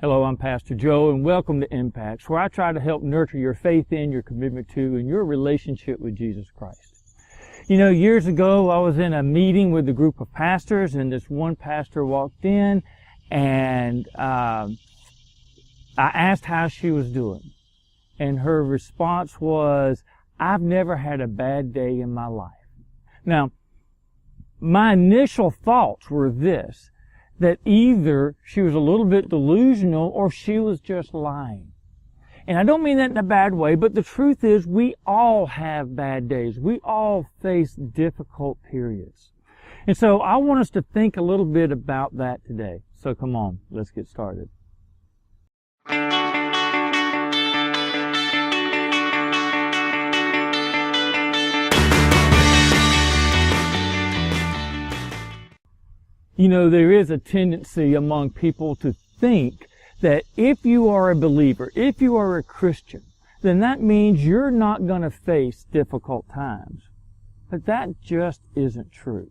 Hello, I'm Pastor Joe, and welcome to Impacts, where I try to help nurture your faith in, your commitment to, and your relationship with Jesus Christ. You know, years ago, I was in a meeting with a group of pastors, and this one pastor walked in, and I asked how she was doing. And her response was, "I've never had a bad day in my life." Now, my initial thoughts were this, that either she was a little bit delusional or she was just lying. And I don't mean that in a bad way, but the truth is we all have bad days. We all face difficult periods. And so I want us to think a little bit about that today. So come on, let's get started. You know, there is a tendency among people to think that if you are a believer, if you are a Christian, then that means you're not going to face difficult times. But that just isn't true.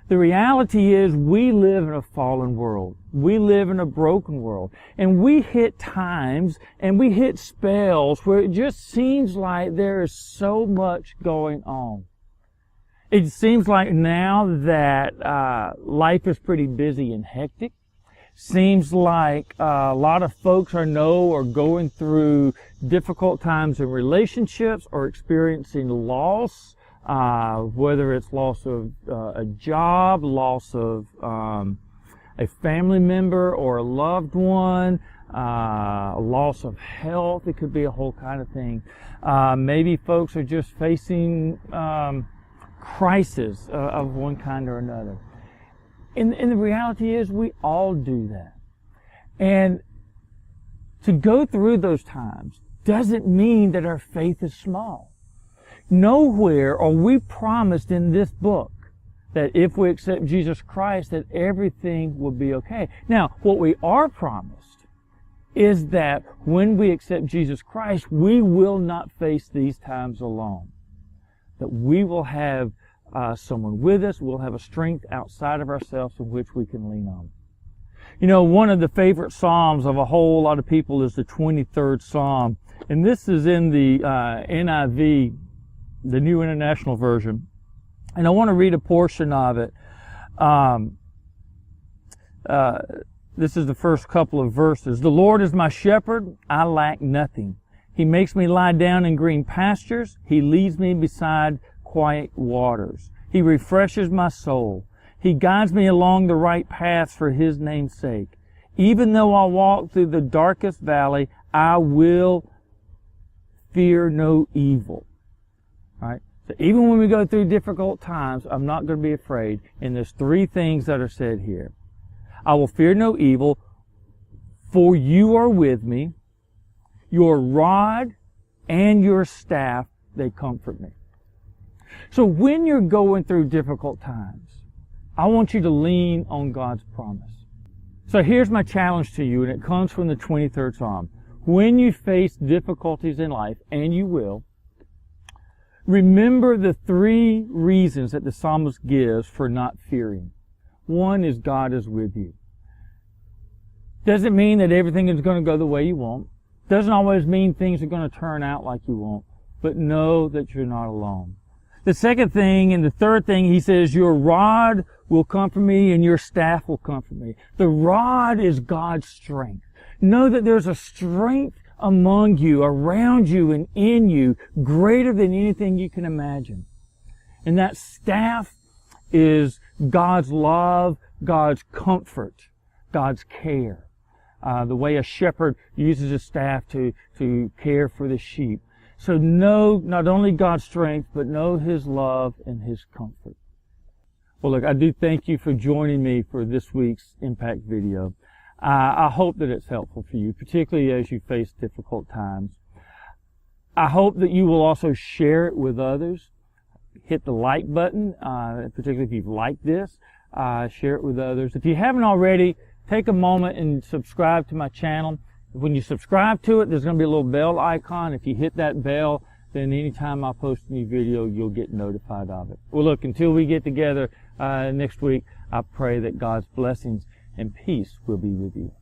The reality is we live in a fallen world. We live in a broken world. And we hit times and we hit spells where it just seems like there is so much going on. It seems like now that life is pretty busy and hectic. Seems like a lot of folks are going through difficult times in relationships or experiencing loss, whether it's loss of a job, loss of a family member or a loved one, a loss of health. It could be a whole kind of thing. Maybe folks are just facing crisis of one kind or another. And the reality is we all do that. And to go through those times doesn't mean that our faith is small. Nowhere are we promised in this book that if we accept Jesus Christ that everything will be okay. Now, what we are promised is that when we accept Jesus Christ, we will not face these times alone. That we will have someone with us. We'll have a strength outside of ourselves in which we can lean on. You know, one of the favorite Psalms of a whole lot of people is the 23rd Psalm. And this is in the NIV, the New International Version. And I want to read a portion of it. This is the first couple of verses. "The Lord is my shepherd, I lack nothing. He makes me lie down in green pastures. He leads me beside quiet waters. He refreshes my soul. He guides me along the right paths for His name's sake. Even though I walk through the darkest valley, I will fear no evil." All right? So even when we go through difficult times, I'm not going to be afraid. And there's three things that are said here. I will fear no evil, for you are with me. Your rod and your staff, they comfort me. So when you're going through difficult times, I want you to lean on God's promise. So here's my challenge to you, and it comes from the 23rd Psalm. When you face difficulties in life, and you will, remember the three reasons that the psalmist gives for not fearing. One is God is with you. Doesn't mean that everything is going to go the way you want. Doesn't always mean things are going to turn out like you want. But know that you're not alone. The second thing and the third thing, he says, your rod will comfort me and your staff will comfort me. The rod is God's strength. Know that there's a strength among you, around you, and in you, greater than anything you can imagine. And that staff is God's love, God's comfort, God's care. The way a shepherd uses his staff to care for the sheep. So know not only God's strength, but know His love and His comfort. Well, look, I do thank you for joining me for this week's Impact video. I hope that it's helpful for you, particularly as you face difficult times. I hope that you will also share it with others. Hit the like button, particularly if you've liked this. Share it with others. If you haven't already, take a moment and subscribe to my channel. When you subscribe to it, there's going to be a little bell icon. If you hit that bell, then anytime I post a new video, you'll get notified of it. Well, look, until we get together next week, I pray that God's blessings and peace will be with you.